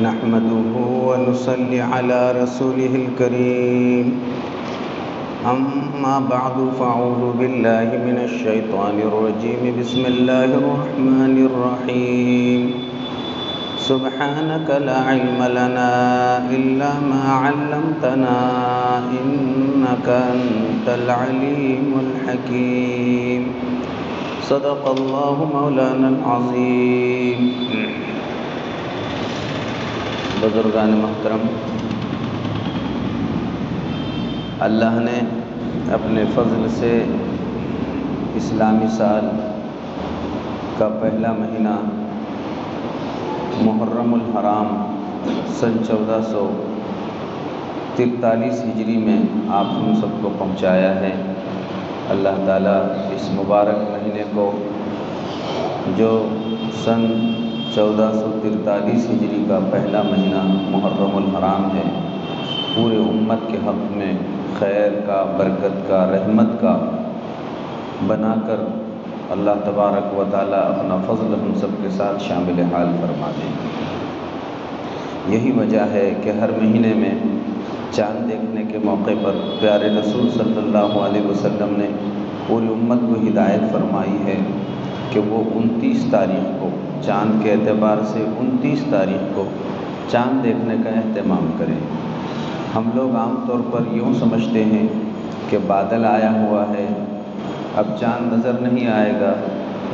نحمده ونصلي على رسوله الكريم أما بعد فأعوذ بالله من الشيطان الرجيم بسم الله الرحمن الرحيم سبحانك لا علم لنا إلا ما علمتنا إنك أنت العليم الحكيم صدق الله مولانا العظيم. بزرگان محترم، اللہ نے اپنے فضل سے اسلامی سال کا پہلا مہینہ محرم الحرام سن 1443 ہجری میں آپ ہم سب کو پہنچایا ہے. اللہ تعالیٰ اس مبارک مہینے کو جو سن 1443 ہجری کا پہلا مہینہ محرم الحرام ہے، پورے امت کے حق میں خیر کا، برکت کا، رحمت کا بنا کر اللہ تبارک و تعالیٰ اپنا فضل ہم سب کے ساتھ شامل حال فرما دیں. یہی وجہ ہے کہ ہر مہینے میں چاند دیکھنے کے موقع پر پیارے رسول صلی اللہ علیہ وسلم نے پوری امت کو ہدایت فرمائی ہے کہ وہ 29 تاریخ کو، چاند کے اعتبار سے 29 تاریخ کو چاند دیکھنے کا اہتمام کریں. ہم لوگ عام طور پر یوں سمجھتے ہیں کہ بادل آیا ہوا ہے، اب چاند نظر نہیں آئے گا،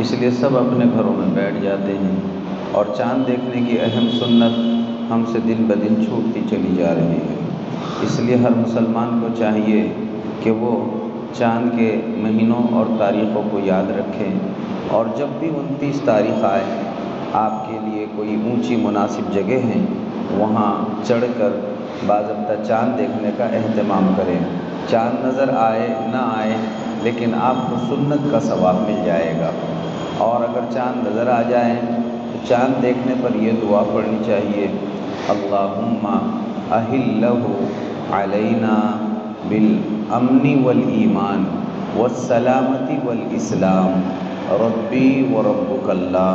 اس لیے سب اپنے گھروں میں بیٹھ جاتے ہیں اور چاند دیکھنے کی اہم سنت ہم سے دن بدن چھوٹتی چلی جا رہی ہے. اس لیے ہر مسلمان کو چاہیے کہ وہ چاند کے مہینوں اور تاریخوں کو یاد رکھیں، اور جب بھی 29 تاریخ آئے آپ کے لیے کوئی اونچی مناسب جگہ ہیں وہاں چڑھ کر باضابطہ چاند دیکھنے کا اہتمام کریں. چاند نظر آئے نہ آئے لیکن آپ کو سنت کا ثواب مل جائے گا. اور اگر چاند نظر آ جائے تو چاند دیکھنے پر یہ دعا پڑھنی چاہیے: اللہم اہلہ علینا بالامن والایمان والسلامت والاسلام ربی وربک اللہ.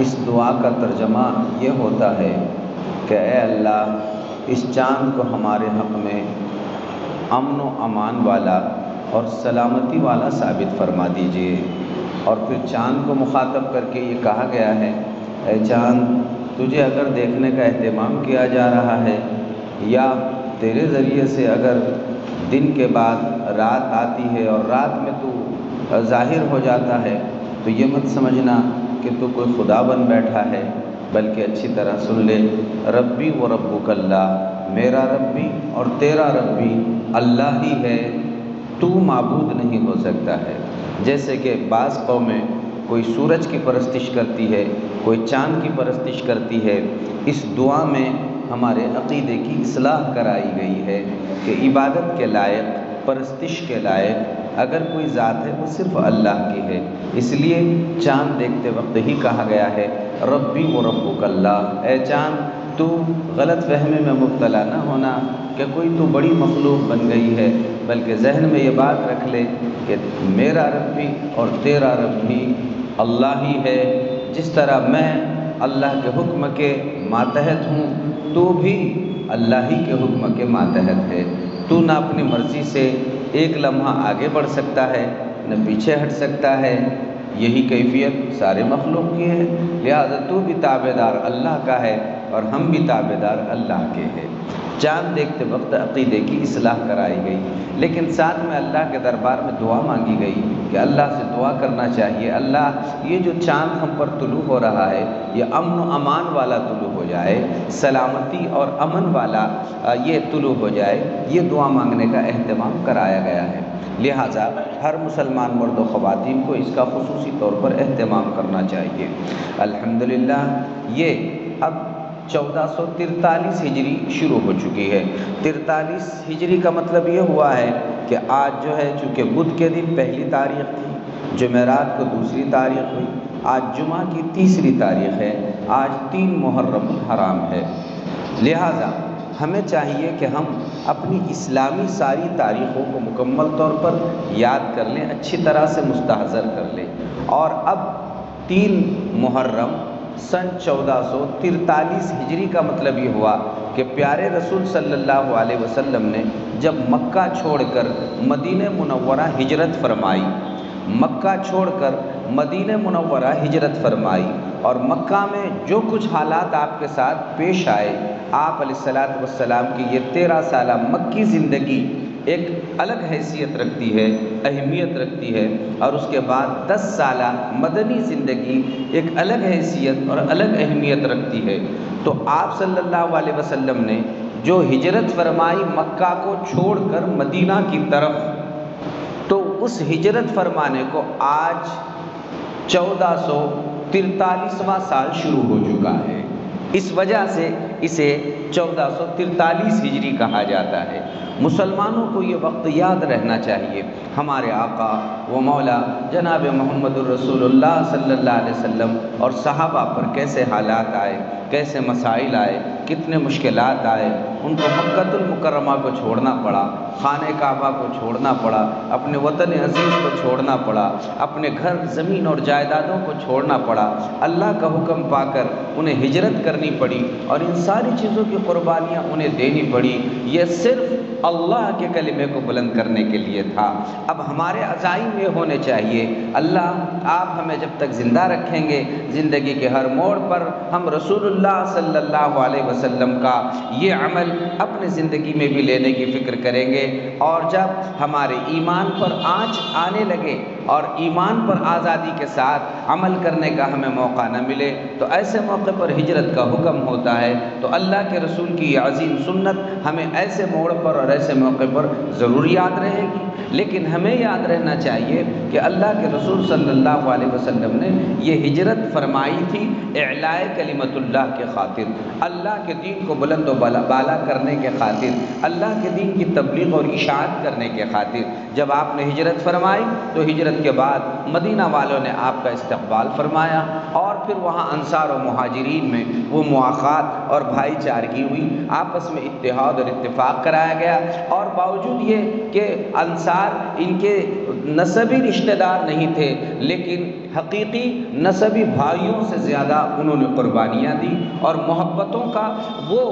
اس دعا کا ترجمہ یہ ہوتا ہے کہ اے اللہ، اس چاند کو ہمارے حق میں امن و امان والا اور سلامتی والا ثابت فرما دیجیے. اور پھر چاند کو مخاطب کر کے یہ کہا گیا ہے: اے چاند، تجھے اگر دیکھنے کا اہتمام کیا جا رہا ہے یا تیرے ذریعے سے اگر دن کے بعد رات آتی ہے اور رات میں تو ظاہر ہو جاتا ہے تو یہ مت سمجھنا کہ تو کوئی خدا بن بیٹھا ہے، بلکہ اچھی طرح سن لے: ربی و ربک اللہ، میرا رب بھی اور تیرا رب بھی اللہ ہی ہے، تو معبود نہیں ہو سکتا ہے. جیسے کہ بعض قومیں کوئی سورج کی پرستش کرتی ہے، کوئی چاند کی پرستش کرتی ہے. اس دعا میں ہمارے عقیدے کی اصلاح کرائی گئی ہے کہ عبادت کے لائق، پرستش کے لائق اگر کوئی ذات ہے وہ صرف اللہ کی ہے. اس لیے چاند دیکھتے وقت ہی کہا گیا ہے: ربی و ربک اللہ. اے چاند، تو غلط فہمی میں مبتلا نہ ہونا کہ کوئی تو بڑی مخلوق بن گئی ہے، بلکہ ذہن میں یہ بات رکھ لے کہ میرا رب بھی اور تیرا رب بھی اللہ ہی ہے. جس طرح میں اللہ کے حکم کے ماتحت ہوں، تو بھی اللہ ہی کے حکم کے ماتحت ہے. تو نہ اپنی مرضی سے ایک لمحہ آگے بڑھ سکتا ہے نہ پیچھے ہٹ سکتا ہے. یہی کیفیت سارے مخلوق کی ہے. لہذا تو بھی تابع دار اللہ کا ہے اور ہم بھی تابع دار اللہ کے ہیں. چاند دیکھتے وقت عقیدے کی اصلاح کرائی گئی، لیکن ساتھ میں اللہ کے دربار میں دعا مانگی گئی کہ اللہ سے دعا کرنا چاہیے: اللہ، یہ جو چاند ہم پر طلوع ہو رہا ہے یہ امن و امان والا طلوع ہو جائے، سلامتی اور امن والا یہ طلوع ہو جائے. یہ دعا مانگنے کا اہتمام کرایا گیا ہے. لہٰذا ہر مسلمان مرد و خواتین کو اس کا خصوصی طور پر اہتمام کرنا چاہیے. الحمدللہ یہ اب 1443 ہجری شروع ہو چکی ہے. 43 ہجری کا مطلب یہ ہوا ہے کہ آج جو ہے، چونکہ بدھ کے دن پہلی تاریخ تھی، جمعرات کو دوسری تاریخ ہوئی، آج جمعہ کی تیسری تاریخ ہے، آج 3 محرم الحرام ہے. لہٰذا ہمیں چاہیے کہ ہم اپنی اسلامی ساری تاریخوں کو مکمل طور پر یاد کر لیں، اچھی طرح سے مستحضر کر لیں. اور اب 3 محرم سن 1443 ہجری کا مطلب یہ ہوا کہ پیارے رسول صلی اللہ علیہ وسلم نے جب مکہ چھوڑ کر مدینہ منورہ ہجرت فرمائی، مکہ چھوڑ کر مدینہ منورہ ہجرت فرمائی، اور مکہ میں جو کچھ حالات آپ کے ساتھ پیش آئے، آپ علیہ الصلوۃ والسلام کی یہ 13 سالہ مکی زندگی ایک الگ حیثیت رکھتی ہے، اہمیت رکھتی ہے، اور اس کے بعد 10 سالہ مدنی زندگی ایک الگ حیثیت اور الگ اہمیت رکھتی ہے۔ تو آپ صلی اللہ علیہ وسلم نے جو ہجرت فرمائی مکہ کو چھوڑ کر مدینہ کی طرف، تو اس ہجرت فرمانے کو آج 1443واں سال شروع ہو چکا ہے۔ اس وجہ سے اسے 1443 ہجری کہا جاتا ہے۔ مسلمانوں کو یہ وقت یاد رہنا چاہیے ہمارے آقا و مولا جناب محمد الرسول اللہ صلی اللہ علیہ وسلم اور صحابہ پر کیسے حالات آئے، کیسے مسائل آئے، کتنے مشکلات آئے، ان کو مکۃ المکرمہ کو چھوڑنا پڑا، خانہ کعبہ کو چھوڑنا پڑا، اپنے وطن عزیز کو چھوڑنا پڑا، اپنے گھر زمین اور جائیدادوں کو چھوڑنا پڑا، اللہ کا حکم پا کر انہیں ہجرت کرنی پڑی، اور ان ساری چیزوں کی قربانیاں انہیں دینی پڑی۔ یہ صرف اللہ کے کلمے کو بلند کرنے کے لیے تھا۔ اب ہمارے عزائم یہ ہونے چاہیے، اللہ آپ ہمیں جب تک زندہ رکھیں گے، زندگی کے ہر موڑ پر ہم رسول اللہ صلی اللہ علیہ وسلم کا یہ عمل اپنی زندگی میں بھی لینے کی فکر کریں گے، اور جب ہمارے ایمان پر آنچ آنے لگے اور ایمان پر آزادی کے ساتھ عمل کرنے کا ہمیں موقع نہ ملے، تو ایسے موقع پر ہجرت کا حکم ہوتا ہے۔ تو اللہ کے رسول کی یہ عظیم سنت ہمیں ایسے موڑ پر اور ایسے موقع پر ضرور یاد رہے گی، لیکن ہمیں یاد رہنا چاہیے کہ اللہ کے رسول صلی اللہ علیہ وسلم نے یہ ہجرت فرمائی تھی اعلاء کلمت اللہ کے خاطر، اللہ کے دین کو بلند و بالا کرنے کے خاطر، اللہ کے دین کی تبلیغ اور اشاعت کرنے کے خاطر۔ جب آپ نے ہجرت فرمائی تو ہجرت کے بعد مدینہ والوں نے آپ کا استقبال فرمایا، اور پھر وہاں انصار و مہاجرین میں وہ مواخات اور بھائی چارگی ہوئی، آپس میں اتحاد اور اتفاق کرایا گیا، اور باوجود یہ کہ انصار ان کے نسبی رشتہ دار نہیں تھے، لیکن حقیقی نسبی بھائیوں سے زیادہ انہوں نے قربانیاں دی، اور محبتوں کا وہ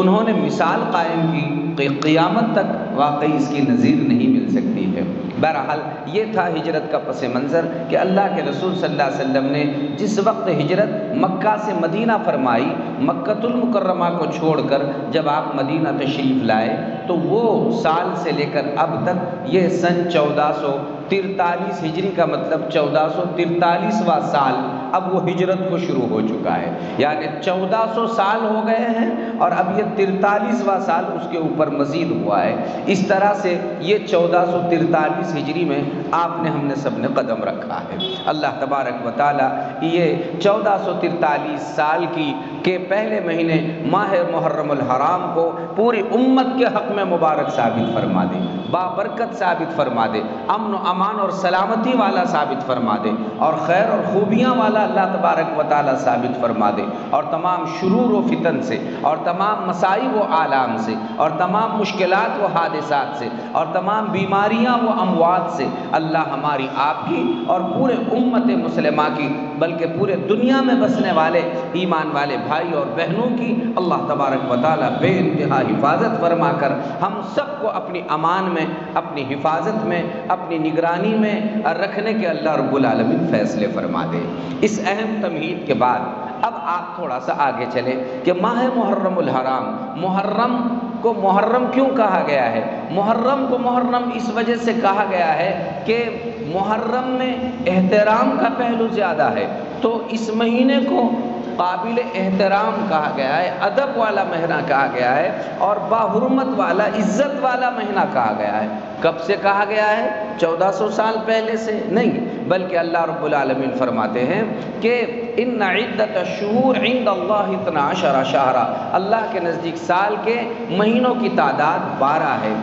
انہوں نے مثال قائم کی کہ قیامت تک واقعی اس کی نظیر نہیں مل سکتی ہے۔ بہرحال یہ تھا ہجرت کا پس منظر کہ اللہ کے رسول صلی اللہ علیہ وسلم نے جس وقت ہجرت مکہ سے مدینہ فرمائی، مکۃ المکرمہ کو چھوڑ کر جب آپ مدینہ تشریف لائے، تو وہ سال سے لے کر اب تک یہ سن 1443 ہجری کا مطلب 1443واں سال اب وہ ہجرت کو شروع ہو چکا ہے، یعنی 1400 سال ہو گئے ہیں، اور اب یہ 43واں سال اس کے اوپر مزید ہوا ہے۔ اس طرح سے یہ 1443 ہجری میں آپ نے ہم نے سب نے قدم رکھا ہے۔ اللہ تبارک و تعالی یہ 1443 سال کی کے پہلے مہینے ماہ محرم الحرام کو پوری امت کے حق میں مبارک ثابت فرما دے، بابرکت ثابت فرما دے، امن و امان اور سلامتی والا ثابت فرما دے، اور خیر اور خوبیاں والا اللہ تبارک و تعالی ثابت فرما دے، اور تمام شرور و فتن سے، اور تمام مصائب و آلام سے، اور تمام مشکلات و حادثات سے، اور تمام بیماریاں و اموات سے اللہ ہماری آپ کی اور پورے امت مسلمہ کی، بلکہ پورے دنیا میں بسنے والے ایمان والے بھائی اور بہنوں کی اللہ تبارک و تعالی بے انتہا حفاظت فرما کر ہم سب کو اپنی امان میں، اپنی حفاظت میں، اپنی نگرانی میں رکھنے کے اللہ رب العالمین فیصلے فرما دے۔ اس اہم تمہید کے بعد اب آپ تھوڑا سا آگے چلیں کہ ماہ محرم الحرام، محرم کو محرم کیوں کہا گیا ہے؟ محرم کو محرم اس وجہ سے کہا گیا ہے کہ محرم میں احترام کا پہلو زیادہ ہے، تو اس مہینے کو قابل احترام کہا گیا ہے، ادب والا مہینہ کہا گیا ہے، اور باحرمت والا، عزت والا مہینہ کہا گیا ہے۔ کب سے کہا گیا ہے؟ 1400 سال پہلے سے نہیں، بلکہ اللہ رب العالمین فرماتے ہیں کہ ان عدت الشہور عند اللہ 12 شہرا، اللہ کے نزدیک سال کے مہینوں کی تعداد 12 ہے،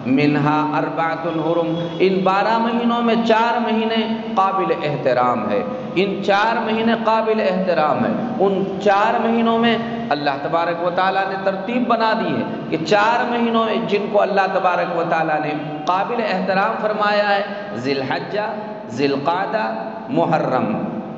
منہا اربعۃ حرم، ان 12 مہینوں میں 4 مہینے قابل احترام ہے، ان 4 مہینے قابل احترام ہے۔ ان 4 مہینوں میں اللہ تبارک و تعالیٰ نے ترتیب بنا دی ہے کہ 4 مہینوں میں جن کو اللہ تبارک و تعالیٰ نے قابل احترام فرمایا ہے، ذی الحجہ، ذی القعدہ، محرم،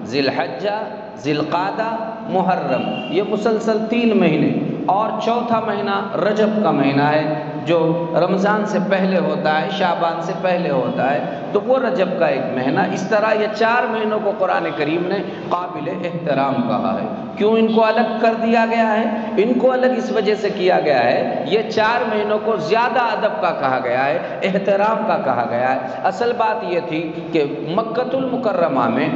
ذی الحجہ، ذی القعدہ، محرم، یہ مسلسل 3 مہینے، اور چوتھا مہینہ رجب کا مہینہ ہے جو رمضان سے پہلے ہوتا ہے، شعبان سے پہلے ہوتا ہے، تو وہ رجب کا ایک مہینہ۔ اس طرح یہ 4 مہینوں کو قرآن کریم نے قابل احترام کہا ہے۔ کیوں ان کو الگ کر دیا گیا ہے؟ ان کو الگ اس وجہ سے کیا گیا ہے، یہ 4 مہینوں کو زیادہ ادب کا کہا گیا ہے، احترام کا کہا گیا ہے۔ اصل بات یہ تھی کہ مکۃ المکرمہ میں،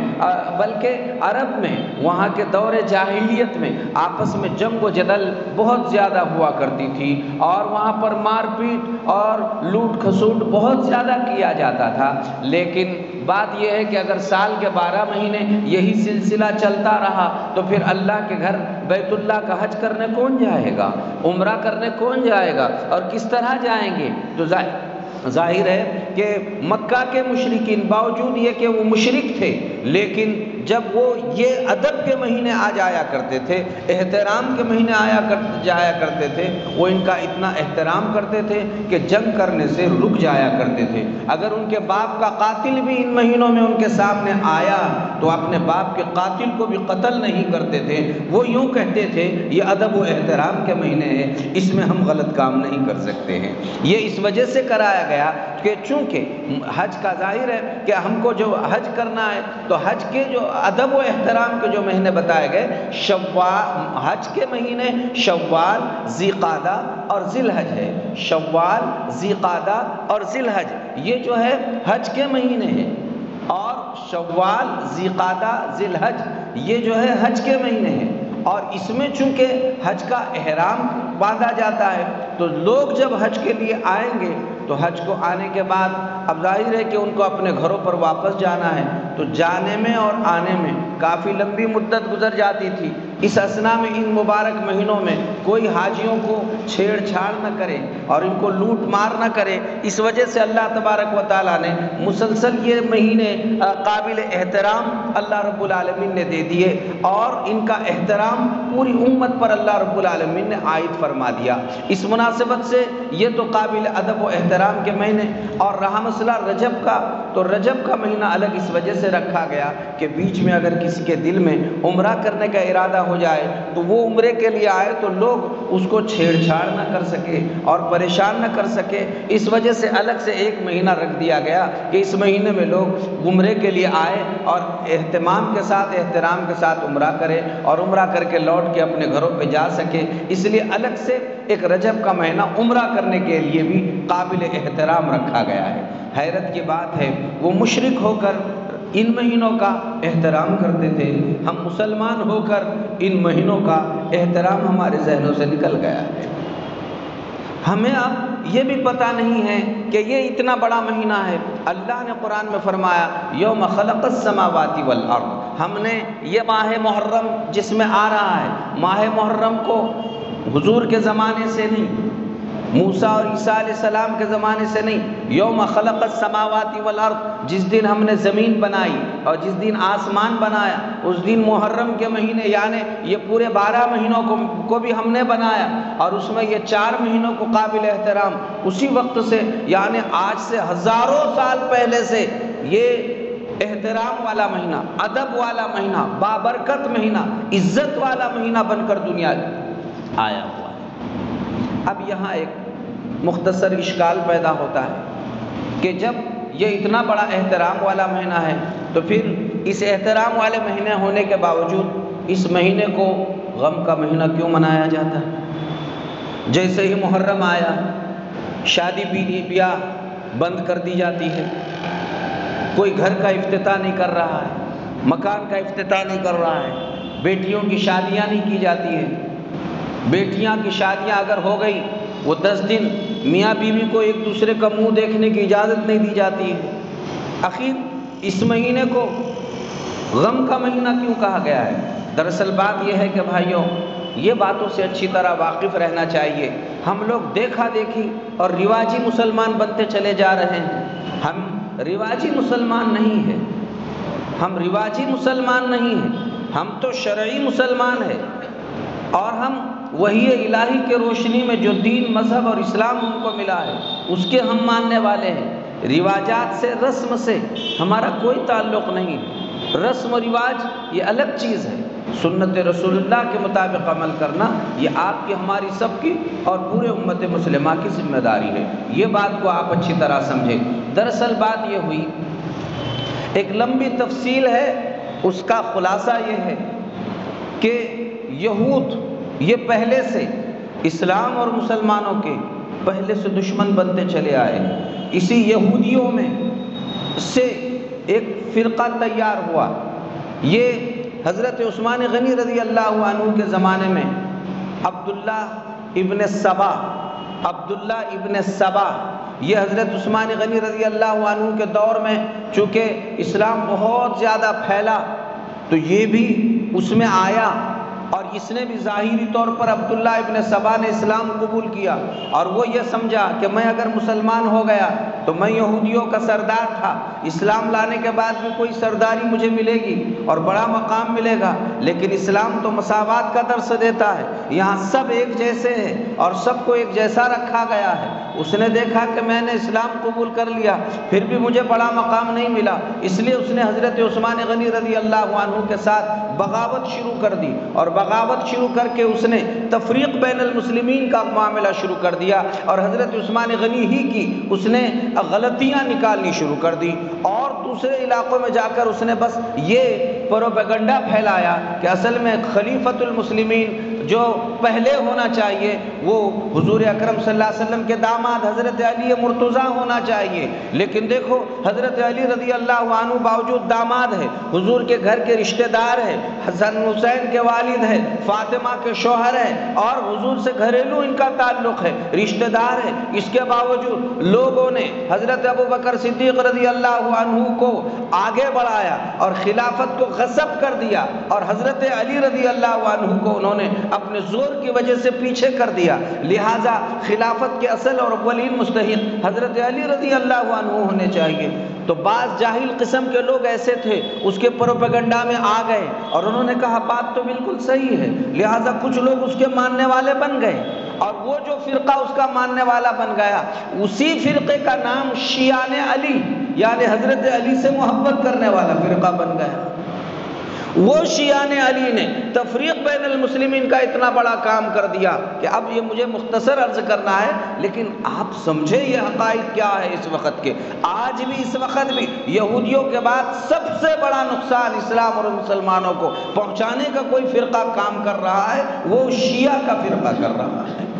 بلکہ عرب میں، وہاں کے دور جاہلیت میں آپس میں جنگ و جدل بہت زیادہ ہوا کرتی تھی، اور وہاں پر مار پیٹ اور لوٹ کھسوٹ بہت زیادہ کیا جاتا تھا۔ لیکن بات یہ ہے کہ اگر سال کے 12 مہینے یہی سلسلہ چلتا رہا تو پھر اللہ کے گھر بیت اللہ کا حج کرنے کون جائے گا؟ عمرہ کرنے کون جائے گا؟ اور کس طرح جائیں گے؟ تو ظاہر ہے کہ مکہ کے مشرکین، باوجود یہ کہ وہ مشرک تھے، لیکن جب وہ یہ ادب کے مہینے آ جایا کرتے تھے، احترام کے مہینے جایا کرتے تھے، وہ ان کا اتنا احترام کرتے تھے کہ جنگ کرنے سے رک جایا کرتے تھے۔ اگر ان کے باپ کا قاتل بھی ان مہینوں میں ان کے سامنے آیا تو اپنے باپ کے قاتل کو بھی قتل نہیں کرتے تھے، وہ یوں کہتے تھے یہ ادب و احترام کے مہینے ہیں، اس میں ہم غلط کام نہیں کر سکتے ہیں۔ یہ اس وجہ سے کرایا گیا کہ چونکہ حج کا ظاہر ہے کہ ہم کو جو حج کرنا ہے تو حج کے جو ادب و احترام کے جو مہینے بتائے گئے، حج کے مہینے شوال، ذی قعدہ اور ذی الحج ہے۔ شوال، ذی قعدہ اور ذی الحج یہ جو ہے حج کے مہینے ہیں، اور شوال، ذی قعدہ، ذی الحج یہ جو ہے حج کے مہینے ہیں، اور اس میں چونکہ حج کا احرام باندھا جاتا ہے تو لوگ جب حج کے لیے آئیں گے تو حج کو آنے کے بعد اب ظاہر ہے کہ ان کو اپنے گھروں پر واپس جانا ہے، تو جانے میں اور آنے میں کافی لمبی مدت گزر جاتی تھی۔ اس اثنا میں ان مبارک مہینوں میں کوئی حاجیوں کو چھیڑ چھاڑ نہ کرے اور ان کو لوٹ مار نہ کرے، اس وجہ سے اللہ تبارک و تعالیٰ نے مسلسل یہ مہینے قابل احترام اللہ رب العالمین نے دے دیے، اور ان کا احترام پوری امت پر اللہ رب العالمین نے عائد فرما دیا۔ اس مناسبت سے یہ تو قابل ادب و احترام کے مہینے، اور رہا مسئلہ رجب کا، تو رجب کا مہینہ الگ اس وجہ سے رکھا گیا کہ بیچ میں اگر کسی کے دل میں عمرہ کرنے کا ارادہ ہو جائے تو وہ عمرے کے لیے آئے تو لوگ اس کو چھیڑ چھاڑ نہ کر سکے اور پریشان نہ کر سکے، اس وجہ سے الگ سے ایک مہینہ رکھ دیا گیا کہ اس مہینے میں لوگ عمرے کے لیے آئے اور اہتمام کے ساتھ، احترام کے ساتھ عمرہ کرے اور عمرہ کر کے لوٹ کے اپنے گھروں پہ جا سکے۔ اس لیے الگ سے ایک رجب کا مہینہ عمرہ کرنے کے لیے بھی قابل احترام رکھا گیا ہے۔ حیرت کی بات ہے وہ مشرک ہو کر ان مہینوں کا احترام کرتے تھے، ہم مسلمان ہو کر ان مہینوں کا احترام ہمارے ذہنوں سے نکل گیا ہے۔ ہمیں اب یہ بھی پتہ نہیں ہے کہ یہ اتنا بڑا مہینہ ہے۔ اللہ نے قرآن میں فرمایا یوم خلق السماوات والارض، ہم نے یہ ماہ محرم جس میں آ رہا ہے، ماہ محرم کو حضور کے زمانے سے نہیں، موسیٰ اور عیسیٰ علیہ السلام کے زمانے سے نہیں، یوم خلق السماوات والارض، جس دن ہم نے زمین بنائی اور جس دن آسمان بنایا، اس دن محرم کے مہینے یعنی یہ پورے 12 مہینوں کو بھی ہم نے بنایا، اور اس میں یہ 4 مہینوں کو قابل احترام اسی وقت سے یعنی آج سے ہزاروں سال پہلے سے یہ احترام والا مہینہ، ادب والا مہینہ، بابرکت مہینہ، عزت والا مہینہ بن کر دنیا آیا ہوا ہے۔ اب یہاں ایک مختصر اشکال پیدا ہوتا ہے کہ جب یہ اتنا بڑا احترام والا مہینہ ہے تو پھر اس احترام والے مہینے ہونے کے باوجود اس مہینے کو غم کا مہینہ کیوں منایا جاتا ہے؟ جیسے ہی محرم آیا شادی بیاہ بند کر دی جاتی ہے، کوئی گھر کا افتتاح نہیں کر رہا ہے، مکان کا افتتاح نہیں کر رہا ہے، بیٹیوں کی شادیاں نہیں کی جاتی ہیں۔ بیٹیاں کی شادیاں اگر ہو گئی وہ 10 دن میاں بیوی کو ایک دوسرے کا منہ دیکھنے کی اجازت نہیں دی جاتی ہے۔ آخر اس مہینے کو غم کا مہینہ کیوں کہا گیا ہے؟ دراصل بات یہ ہے کہ بھائیوں، یہ باتوں سے اچھی طرح واقف رہنا چاہیے۔ ہم لوگ دیکھا دیکھی اور رواجی مسلمان بنتے چلے جا رہے ہیں۔ ہم رواجی مسلمان نہیں ہیں، ہم رواجی مسلمان نہیں ہیں، ہم تو شرعی مسلمان ہیں، اور ہم وحی الہی کے روشنی میں جو دین، مذہب اور اسلام ہم کو ملا ہے اس کے ہم ماننے والے ہیں۔ رواجات سے، رسم سے ہمارا کوئی تعلق نہیں ہے۔ رسم و رواج یہ الگ چیز ہے، سنت رسول اللہ کے مطابق عمل کرنا یہ آپ کی، ہماری سب کی اور پورے امت مسلمہ کی ذمہ داری ہے۔ یہ بات کو آپ اچھی طرح سمجھیں۔ دراصل بات یہ ہوئی، ایک لمبی تفصیل ہے، اس کا خلاصہ یہ ہے کہ یہود یہ پہلے سے اسلام اور مسلمانوں کے پہلے سے دشمن بنتے چلے آئے۔ اسی یہودیوں میں سے ایک فرقہ تیار ہوا۔ یہ حضرت عثمان غنی رضی اللہ عنہ کے زمانے میں عبداللہ ابن سبا، یہ حضرت عثمان غنی رضی اللہ عنہ کے دور میں چونکہ اسلام بہت زیادہ پھیلا تو یہ بھی اس میں آیا، اور اس نے بھی ظاہری طور پر عبداللہ ابن سبا نے اسلام قبول کیا، اور وہ یہ سمجھا کہ میں اگر مسلمان ہو گیا تو میں یہودیوں کا سردار تھا، اسلام لانے کے بعد بھی کوئی سرداری مجھے ملے گی اور بڑا مقام ملے گا، لیکن اسلام تو مساوات کا درس دیتا ہے، یہاں سب ایک جیسے ہیں اور سب کو ایک جیسا رکھا گیا ہے۔ اس نے دیکھا کہ میں نے اسلام قبول کر لیا پھر بھی مجھے بڑا مقام نہیں ملا، اس لیے اس نے حضرت عثمان غنی رضی اللہ عنہ کے ساتھ بغاوت شروع کر دی، اور بغاوت شروع کر کے اس نے تفریق بین المسلمین کا معاملہ شروع کر دیا، اور حضرت عثمان غنی ہی کی اس نے غلطیاں نکالنی شروع کر دی، اور دوسرے علاقوں میں جا کر اس نے بس یہ پروپیگنڈا پھیلایا کہ اصل میں خلیفۃ المسلمین جو پہلے ہونا چاہیے وہ حضور اکرم صلی اللہ علیہ وسلم کے داماد حضرت علی مرتضیٰ ہونا چاہیے، لیکن دیکھو حضرت علی رضی اللہ عنہ باوجود داماد ہے، حضور کے گھر کے رشتہ دار ہے، حسن حسین کے والد ہے، فاطمہ کے شوہر ہے، اور حضور سے گھریلو ان کا تعلق ہے، رشتہ دار ہے، اس کے باوجود لوگوں نے حضرت ابو بکر صدیق رضی اللہ عنہ کو آگے بڑھایا اور خلافت کو غصب کر دیا، اور حضرت علی رضی اللہ عنہ کو انہوں نے اپنے زور کی وجہ سے پیچھے کر دیا، لہٰذا خلافت کے اصل اور اولین مستحق حضرت علی رضی اللہ عنہ ہونے چاہیے۔ تو بعض جاہل قسم کے لوگ ایسے تھے اس کے پروپیگنڈا میں آ گئے، اور انہوں نے کہا بات تو بالکل صحیح ہے، لہٰذا کچھ لوگ اس کے ماننے والے بن گئے، اور وہ جو فرقہ اس کا ماننے والا بن گیا اسی فرقے کا نام شیعان علی یعنی حضرت علی سے محبت کرنے والا فرقہ بن گیا۔ وہ شیعان علی نے تفریق بین المسلمین کا اتنا بڑا کام کر دیا کہ اب یہ مجھے مختصر عرض کرنا ہے، لیکن آپ سمجھے یہ حقائق کیا ہے اس وقت کے۔ آج بھی اس وقت بھی یہودیوں کے بعد سب سے بڑا نقصان اسلام اور مسلمانوں کو پہنچانے کا کوئی فرقہ کام کر رہا ہے، وہ شیعہ کا فرقہ کر رہا ہے۔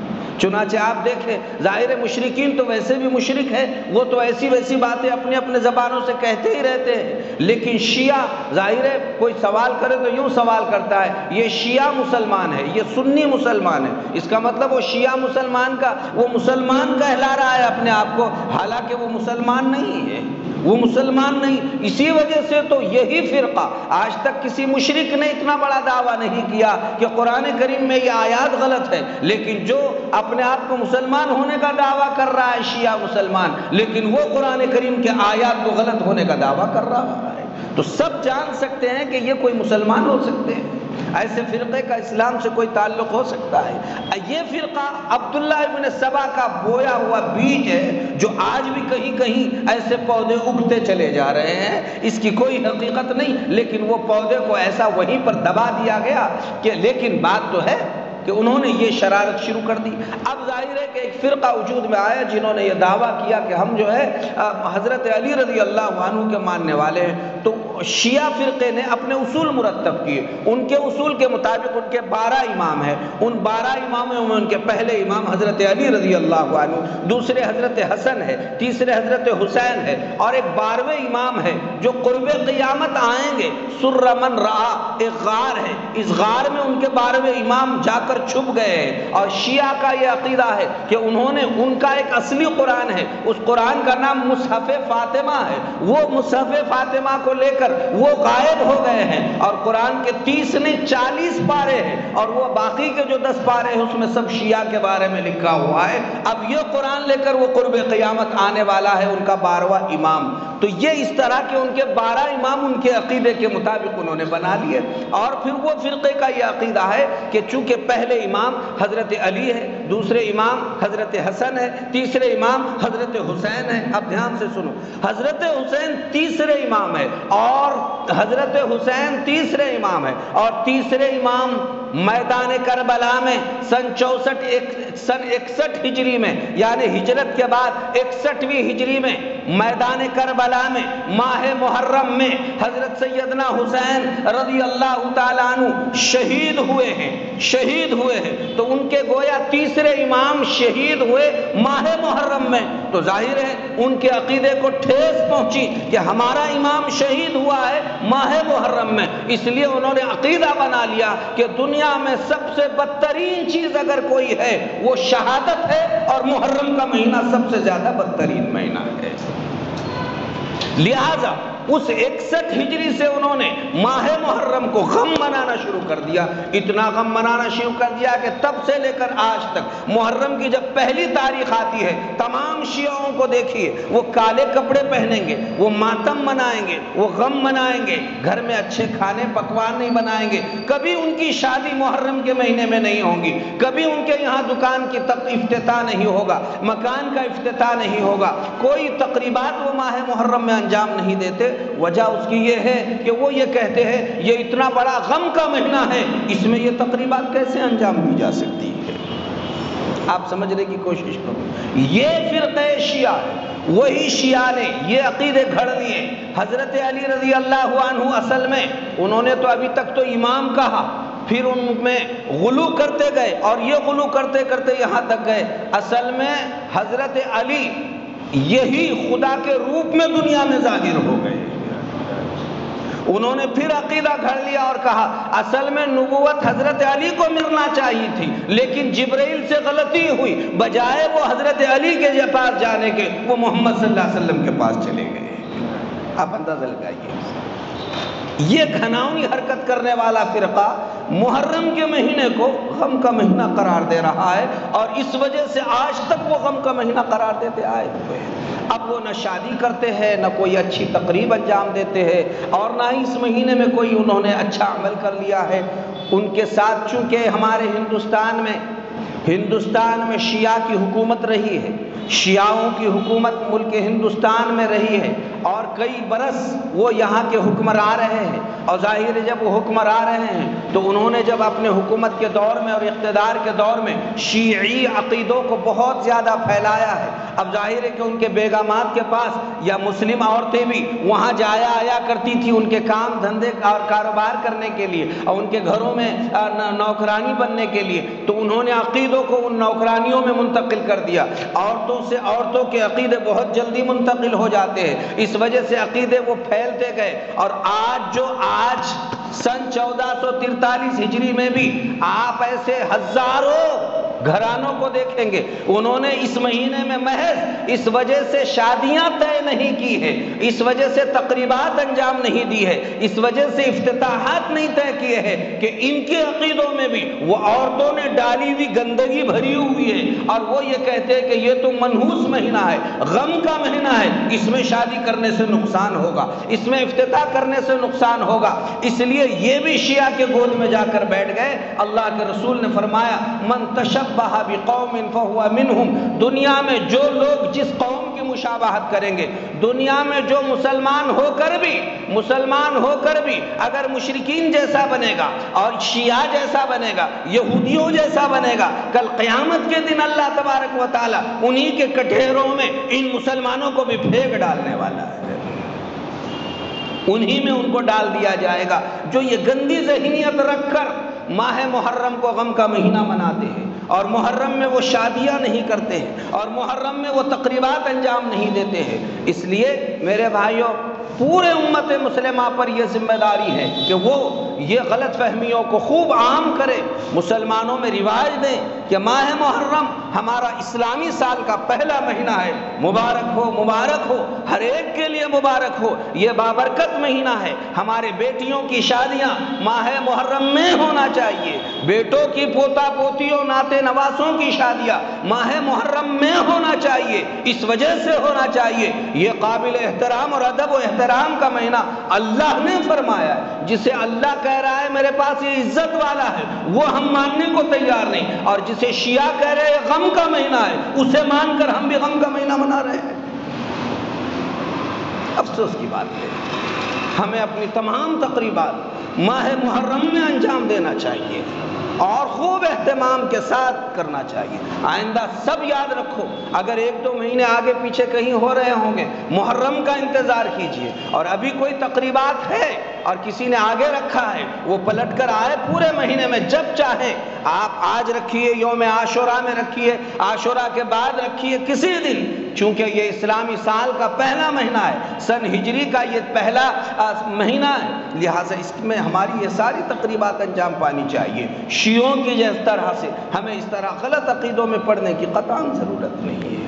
چنانچہ آپ دیکھیں ظاہر مشرکین تو ویسے بھی مشرک ہے، وہ تو ایسی ویسی باتیں اپنے اپنے زبانوں سے کہتے ہی رہتے ہیں، لیکن شیعہ ظاہر ہے کوئی سوال کرے تو یوں سوال کرتا ہے یہ شیعہ مسلمان ہے، یہ سنی مسلمان ہے، اس کا مطلب وہ شیعہ مسلمان کا وہ مسلمان کہلا رہا ہے اپنے آپ کو، حالانکہ وہ مسلمان نہیں ہے، وہ مسلمان نہیں۔ اسی وجہ سے تو یہی فرقہ آج تک کسی مشرک نے اتنا بڑا دعویٰ نہیں کیا کہ قرآن کریم میں یہ آیات غلط ہے، لیکن جو اپنے آپ کو مسلمان ہونے کا دعویٰ کر رہا ہے شیعہ مسلمان، لیکن وہ قرآن کریم کے آیات کو غلط ہونے کا دعویٰ کر رہا ہے، تو سب جان سکتے ہیں کہ یہ کوئی مسلمان ہو سکتے ہیں، ایسے فرقے کا اسلام سے کوئی تعلق ہو سکتا ہے؟ یہ فرقہ عبداللہ ابن سبا کا بویا ہوا بیج ہے جو آج بھی کہیں کہیں ایسے پودے اگتے چلے جا رہے ہیں، اس کی کوئی حقیقت نہیں، لیکن وہ پودے کو ایسا وہیں پر دبا دیا گیا کہ لیکن بات تو ہے کہ انہوں نے یہ شرارت شروع کر دی۔ اب ظاہر ہے کہ ایک فرقہ وجود میں آیا جنہوں نے یہ دعویٰ کیا کہ ہم جو ہے حضرت علی رضی اللہ عنہ کے ماننے والے ہیں، تو شیعہ فرقے نے اپنے اصول مرتب کیے، ان کے اصول کے مطابق ان کے 12 امام ہیں، ان 12 اماموں میں ان کے پہلے امام حضرت علی رضی اللہ عنہ، دوسرے حضرت حسن ہے، تیسرے حضرت حسین ہے، اور ایک 12ویں امام ہے جو قرب قیامت آئیں گے، سر من رعا، ایک غار ہے، اس غار میں ان کے 12ویں امام جا کر چھپ گئے ہیں، اور شیعہ کا یہ عقیدہ ہے کہ انہوں نے ان کا ایک اصلی قرآن ہے، اس قرآن کا نام مصحف فاطمہ ہے، وہ مصحف فاطمہ کو لے کر وہ غائب ہو گئے ہیں، اور قرآن کے 30 نہیں 40 پارے ہیں، اور وہ باقی کے جو 10 پارے ہیں اس میں سب شیعہ کے بارے میں لکھا ہوا ہے۔ اب یہ قرآن لے کر وہ قرب قیامت آنے والا ہے ان کا 12واں امام، تو یہ اس طرح کے ان کے 12 امام ان کے عقیدے کے مطابق انہوں نے بنا لیے، اور پھر وہ فرقے کا یہ عقیدہ ہے کہ چونکہ پہلے پہلے امام حضرت علی ہے، دوسرے امام حضرت حسن ہے، تیسرے امام حضرت حسین ہے۔ اب دھیان سے سنو، حضرت حسین تیسرے امام ہے اور حضرت حسین تیسرے امام ہے، اور تیسرے امام میدان کربلا میں سن 61 ہجری میں، یعنی ہجرت کے بعد 61ویں ہجری میں میدان کربلا میں ماہ محرم میں حضرت سیدنا حسین رضی اللہ تعالیٰ عنہ شہید ہوئے ہیں۔ تو ان کے گویا تیسرے امام شہید ہوئے ماہ محرم میں، تو ظاہر ہے ان کے عقیدے کو ٹھیس پہنچی کہ ہمارا امام شہید ہوا ہے ماہ محرم میں، اس لیے انہوں نے عقیدہ بنا لیا کہ دنیا میں سب سے بدترین چیز اگر کوئی ہے وہ شہادت ہے، اور محرم کا مہینہ سب سے زیادہ بدترین مہینہ ہے۔ لہذا اس 61 ہجری سے انہوں نے ماہ محرم کو غم منانا شروع کر دیا، اتنا غم منانا شروع کر دیا کہ تب سے لے کر آج تک محرم کی جب پہلی تاریخ آتی ہے، تمام شیعوں کو دیکھیے وہ کالے کپڑے پہنیں گے، وہ ماتم منائیں گے، وہ غم منائیں گے، گھر میں اچھے کھانے پکوان نہیں بنائیں گے، کبھی ان کی شادی محرم کے مہینے میں نہیں ہوگی، کبھی ان کے یہاں دکان کی افتتاح نہیں ہوگا، مکان کا افتتاح نہیں ہوگا، کوئی تقریبات وہ ماہ محرم میں انجام نہیں دیتے۔ وجہ اس کی یہ ہے کہ وہ یہ کہتے ہیں یہ اتنا بڑا غم کا مہینہ ہے، اس میں یہ تقریبات کیسے انجام دی جا سکتی ہے؟ آپ سمجھنے کی کوشش کرو، یہ فرقہ شیعہ ہے، وہی شیعہ نے یہ عقیدے گھڑ لیے۔ حضرت علی رضی اللہ عنہ اصل میں انہوں نے تو ابھی تک تو امام کہا، پھر ان میں غلو کرتے گئے اور یہ غلو کرتے کرتے یہاں تک گئے، اصل میں حضرت علی یہی خدا کے روپ میں دنیا میں ظاہر ہو گئے۔ انہوں نے پھر عقیدہ گھڑ لیا اور کہا اصل میں نبوت حضرت علی کو ملنا چاہیے تھی، لیکن جبرائیل سے غلطی ہوئی، بجائے وہ حضرت علی کے پاس جانے کے وہ محمد صلی اللہ علیہ وسلم کے پاس چلے گئے۔ آپ اندازہ لگائیے، یہ گھناؤنی حرکت کرنے والا فرقہ محرم کے مہینے کو غم کا مہینہ قرار دے رہا ہے، اور اس وجہ سے آج تک وہ غم کا مہینہ قرار دیتے آئے ہوئے ہیں۔ اب وہ نہ شادی کرتے ہیں، نہ کوئی اچھی تقریب انجام دیتے ہیں، اور نہ ہی اس مہینے میں کوئی انہوں نے اچھا عمل کر لیا ہے۔ ان کے ساتھ چونکہ ہمارے ہندوستان میں شیعہ کی حکومت رہی ہے، شیعوں کی حکومت ملک ہندوستان میں رہی ہے، اور کئی برس وہ یہاں کے حکمراں رہے ہیں، اور ظاہر ہے جب وہ حکمراں رہے ہیں تو انہوں نے جب اپنے حکومت کے دور میں اور اقتدار کے دور میں شیعی عقیدوں کو بہت زیادہ پھیلایا ہے۔ اب ظاہر ہے کہ ان کے بیگمات کے پاس یا مسلم عورتیں بھی وہاں جایا آیا کرتی تھی ان کے کام دھندے اور کاروبار کرنے کے لیے، اور ان کے گھروں میں نوکرانی بننے کے لیے، تو انہوں نے عقیدوں کو ان نوکرانیوں میں منتقل کر دیا۔ عورتوں کے عقیدے بہت جلدی منتقل ہو جاتے ہیں، اس وجہ سے عقیدے وہ پھیلتے گئے، اور آج سن 1443 ہجری میں بھی آپ ایسے ہزاروں گھرانوں کو دیکھیں گے انہوں نے اس مہینے میں محض اس وجہ سے شادیاں طے نہیں کی ہے، اس وجہ سے تقریبات انجام نہیں دی ہے، اس وجہ سے افتتاحات نہیں طے کیے ہیں کہ ان کے عقیدوں میں بھی وہ عورتوں نے ڈالی ہوئی گندگی بھری ہوئی ہے، اور وہ یہ کہتے ہیں کہ یہ تو منحوس مہینہ ہے، غم کا مہینہ ہے، اس میں شادی کرنے سے نقصان ہوگا، اس میں افتتاح کرنے سے نقصان ہوگا۔ اس لیے یہ بھی شیعہ کے گود میں جا کر بیٹھ گئے۔ اللہ کے رسول نے فرمایا من تشبہ بقوم فہو منہم، دنیا میں جو لوگ جس قوم کی مشابہت کریں گے، دنیا میں جو مسلمان ہو کر بھی اگر مشرکین جیسا بنے گا اور شیعہ جیسا بنے گا، یہودیوں جیسا بنے گا، کل قیامت کے دن اللہ تبارک و تعالی انہی کے کٹہروں میں ان مسلمانوں کو بھی پھینک ڈالنے والا ہے، انہی میں ان کو ڈال دیا جائے گا جو یہ گندی ذہنیت رکھ کر ماہ محرم کو غم کا مہینہ مناتے ہیں، اور محرم میں وہ شادیاں نہیں کرتے ہیں، اور محرم میں وہ تقریبات انجام نہیں دیتے ہیں۔ اس لیے میرے بھائیوں، پورے امت مسلمہ پر یہ ذمہ داری ہے کہ وہ یہ غلط فہمیوں کو خوب عام کرے، مسلمانوں میں رواج دیں کہ ماہ محرم ہمارا اسلامی سال کا پہلا مہینہ ہے، مبارک ہو، ہر ایک کے لیے مبارک ہو۔ یہ بابرکت مہینہ ہے، ہمارے بیٹیوں کی شادیاں ماہ محرم میں ہونا چاہیے، بیٹوں کی پوتا پوتیوں ناتے نواسوں کی شادیاں ماہ محرم میں ہونا چاہیے، اس وجہ سے ہونا چاہیے یہ قابل احترام اور ادب و احترام کا مہینہ اللہ نے فرمایا ہے۔ جسے اللہ کہہ رہا ہے میرے پاس یہ عزت والا ہے، وہ ہم ماننے کو تیار نہیں، اور جسے شیعہ کہہ رہے ہیں غم کا مہینہ ہے، اسے مان کر ہم بھی غم کا مہینہ منا رہے ہیں۔ افسوس کی بات ہے، ہمیں اپنی تمام تقریبات ماہ محرم میں انجام دینا چاہیے اور خوب اہتمام کے ساتھ کرنا چاہیے۔ آئندہ سب یاد رکھو، اگر 1-2 مہینے آگے پیچھے کہیں ہو رہے ہوں گے، محرم کا انتظار کیجئے، اور ابھی کوئی تقریبات ہے اور کسی نے آگے رکھا ہے، وہ پلٹ کر آئے پورے مہینے میں جب چاہیں آپ آج رکھیے، یوم عاشوراء میں رکھیے، عاشوراء کے بعد رکھیے، کسی دن، چونکہ یہ اسلامی سال کا پہلا مہینہ ہے، سن ہجری کا یہ پہلا مہینہ ہے، لہٰذا اس میں ہماری یہ ساری تقریبات انجام پانی چاہیے۔ شیعوں کی جس طرح سے ہمیں اس طرح غلط عقیدوں میں پڑھنے کی قطعاً ضرورت نہیں ہے۔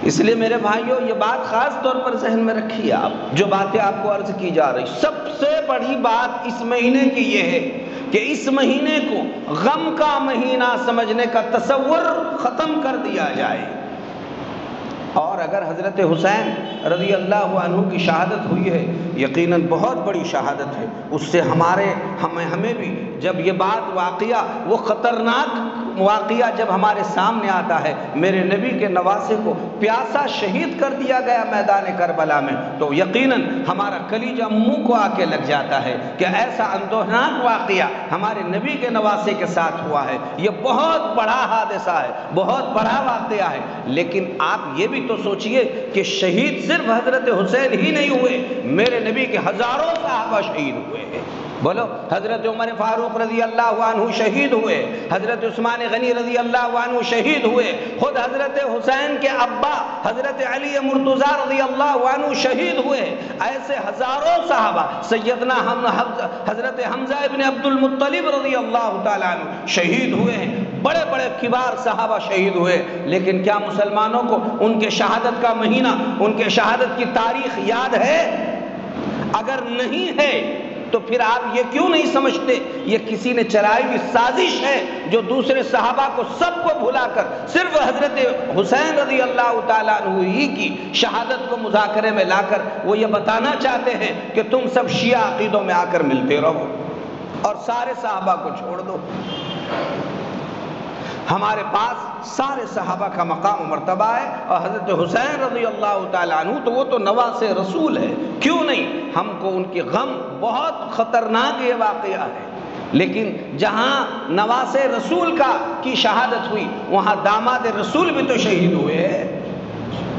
اس لیے میرے بھائیوں، یہ بات خاص طور پر ذہن میں رکھیے، آپ جو باتیں آپ کو عرض کی جا رہی، سب سے بڑی بات اس مہینے کی یہ ہے کہ اس مہینے کو غم کا مہینہ سمجھنے کا تصور ختم کر دیا جائے۔ اور اگر حضرت حسین رضی اللہ عنہ کی شہادت ہوئی ہے، یقیناً بہت بڑی شہادت ہے، اس سے ہمیں بھی جب یہ بات واقعہ، وہ خطرناک واقعہ جب ہمارے سامنے آتا ہے، میرے نبی کے نواسے کو پیاسا شہید کر دیا گیا میدان کربلا میں، تو یقیناً ہمارا کلیجہ منہ کو آ کے لگ جاتا ہے کہ ایسا اندوہناک واقعہ ہمارے نبی کے نواسے کے ساتھ ہوا ہے۔ یہ بہت بڑا حادثہ ہے، بہت بڑا واقعہ ہے، لیکن آپ یہ بھی تو سوچئے کہ شہید صرف حضرت حسین ہی نہیں ہوئے، میرے نبی کے ہزاروں صحابہ شہید ہوئے ہیں۔ بولو، حضرت عمر فاروق رضی اللہ عنہ شہید ہوئے، حضرت عثمان غنی رضی اللہ عنہ شہید ہوئے، خود حضرت حسین کے ابا حضرت علی مرتضیٰ رضی اللہ عنہ شہید ہوئے، ایسے ہزاروں صحابہ، سیدنا حضرت حمزہ ابن عبد المطلب رضی اللہ تعالیٰ عنہ شہید ہوئے ہیں، بڑے بڑے کبار صحابہ شہید ہوئے، لیکن کیا مسلمانوں کو ان کے شہادت کا مہینہ، ان کے شہادت کی تاریخ یاد ہے؟ اگر نہیں ہے تو پھر آپ یہ کیوں نہیں سمجھتے یہ کسی نے چلائی ہوئی سازش ہے، جو دوسرے صحابہ کو سب کو بھلا کر صرف حضرت حسین رضی اللہ تعالیٰ عنہ ہی کی شہادت کو مذاکرے میں لا کر وہ یہ بتانا چاہتے ہیں کہ تم سب شیعہ عقیدوں میں آ کر ملتے رہو اور سارے صحابہ کو چھوڑ دو۔ ہمارے پاس سارے صحابہ کا مقام و مرتبہ ہے، اور حضرت حسین رضی اللہ تعالیٰ عنہ تو وہ تو نواسے رسول ہے، کیوں نہیں؟ ہم کو ان کی غم، بہت خطرناک یہ واقعہ ہے، لیکن جہاں نواسے رسول کی شہادت ہوئی، وہاں داماد رسول بھی تو شہید ہوئے ہیں۔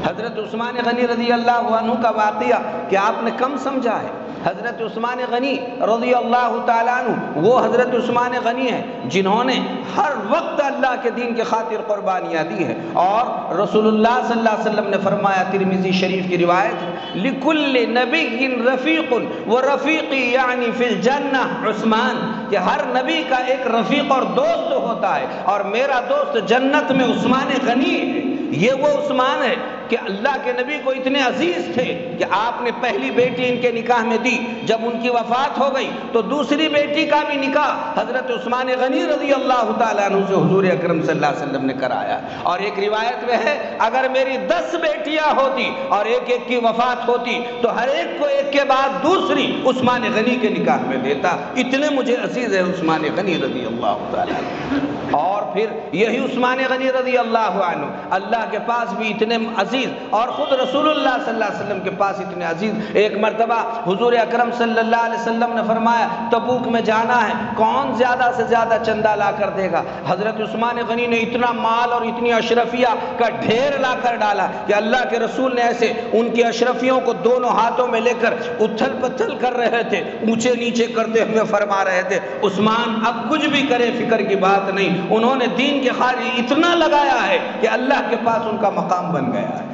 حضرت عثمان غنی رضی اللہ عنہ کا واقعہ کیا آپ نے کم سمجھا ہے؟ حضرت عثمان غنی رضی اللہ تعالیٰ عنہ وہ حضرت عثمان غنی ہیں جنہوں نے ہر وقت اللہ کے دین کی خاطر قربانیاں دی ہیں، اور رسول اللہ صلی اللہ علیہ وسلم نے فرمایا، ترمذی شریف کی روایت ہے، لِكُلِّ نَبِيٍّ رَفِيقٌ وَرَفِيقِي یعنی فی الجنہ عثمان، کہ ہر نبی کا ایک رفیق اور دوست ہوتا ہے، اور میرا دوست جنت میں عثمان غنی ہے۔ یہ وہ عثمان ہے کہ اللہ کے نبی کو اتنے عزیز تھے کہ آپ نے پہلی بیٹی ان کے نکاح میں دی، جب ان کی وفات ہو گئی تو دوسری بیٹی کا بھی نکاح حضرت عثمان غنی رضی اللہ تعالیٰ عنہ سے حضور اکرم صلی اللہ علیہ وسلم نے کرایا، اور ایک روایت میں ہے اگر میری 10 بیٹیاں ہوتی اور ایک ایک کی وفات ہوتی تو ہر ایک کو ایک کے بعد دوسری عثمان غنی کے نکاح میں دیتا، اتنے مجھے عزیز ہے عثمان غنی رضی اللہ تعالیٰ عنہ۔ اور پھر یہی عثمان غنی رضی اللہ عنہ اللہ کے پاس بھی اتنے عزیز، اور خود رسول اللہ صلی اللہ علیہ وسلم کے پاس اتنے عزیز۔ ایک مرتبہ حضور اکرم صلی اللہ علیہ وسلم نے فرمایا تبوک میں جانا ہے، کون زیادہ سے زیادہ چندہ لا کر دے گا؟ حضرت عثمان غنی نے اتنا مال اور اتنی اشرفیہ کا ڈھیر لا کر ڈالا کہ اللہ کے رسول نے ایسے ان کی اشرفیوں کو دونوں ہاتھوں میں لے کر اتھل پتھل کر رہے تھے، اونچے نیچے کرتے ہوئے فرما رہے تھے، عثمان اب کچھ بھی کرے فکر کی بات نہیں، انہوں نے دین کے خاطر اتنا لگایا ہے کہ اللہ کے پاس ان کا مقام بن گیا ہے۔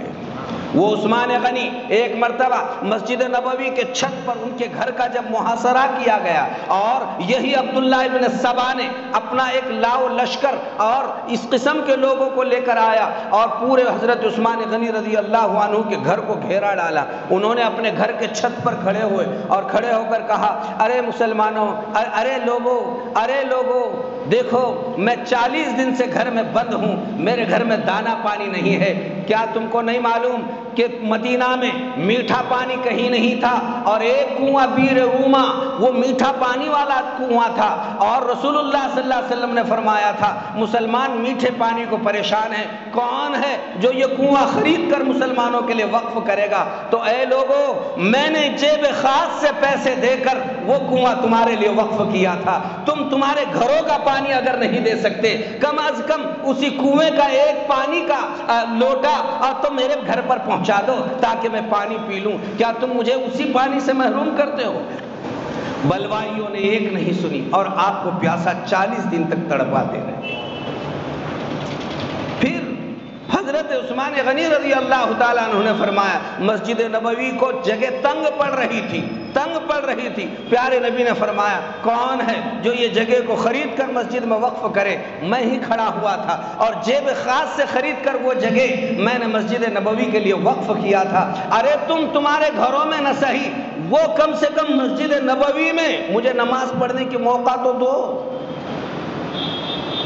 وہ عثمان غنی ایک مرتبہ مسجد نبوی کے چھت پر ان کے گھر کا جب محاصرہ کیا گیا اور یہی عبداللہ ابن سبا نے اپنا ایک لاؤ لشکر اور اس قسم کے لوگوں کو لے کر آیا اور پورے حضرت عثمان غنی رضی اللہ عنہ کے گھر کو گھیرا ڈالا، انہوں نے اپنے گھر کے چھت پر کھڑے ہوئے اور کھڑے ہو کر کہا، ارے مسلمانوں، ارے لوگوں دیکھو میں 40 دن سے گھر میں بند ہوں، میرے گھر میں دانا پانی نہیں ہے، کیا تم کو نہیں معلوم کہ مدینہ میں میٹھا پانی کہیں نہیں تھا اور ایک کنواں بیر روما وہ میٹھا پانی والا کنواں تھا، اور رسول اللہ صلی اللہ علیہ وسلم نے فرمایا تھا مسلمان میٹھے پانی کو پریشان ہے، کون ہے جو یہ کنواں خرید کر مسلمانوں کے لیے وقف کرے گا؟ تو اے لوگوں، میں نے جیب خاص سے پیسے دے کر وہ کنواں تمہارے لیے وقف کیا تھا، تمہارے گھروں کا پانی اگر نہیں دے سکتے کم از کم اسی کنویں کا ایک پانی کا لوٹا اور تم میرے گھر پر پہنچا دو تاکہ میں پانی پی لوں، کیا تم مجھے اسی پانی سے محروم کرتے ہو؟ بلوائیوں نے ایک نہیں سنی اور آپ کو پیاسا 40 دن تک تڑپاتے رہے۔ پھر حضرت عثمان غنی رضی اللہ تعالیٰ عنہ نے فرمایا مسجد نبوی کو جگہ تنگ پڑ رہی تھی، پیارے نبی نے فرمایا کون ہے جو یہ جگہ کو خرید کر مسجد میں وقف کرے؟ میں ہی کھڑا ہوا تھا اور جیب خاص سے خرید کر وہ جگہ میں نے مسجد نبوی کے لیے وقف کیا تھا۔ ارے تمہارے گھروں میں نہ صحیح، وہ کم سے کم مسجد نبوی میں مجھے نماز پڑھنے کی موقع تو دو۔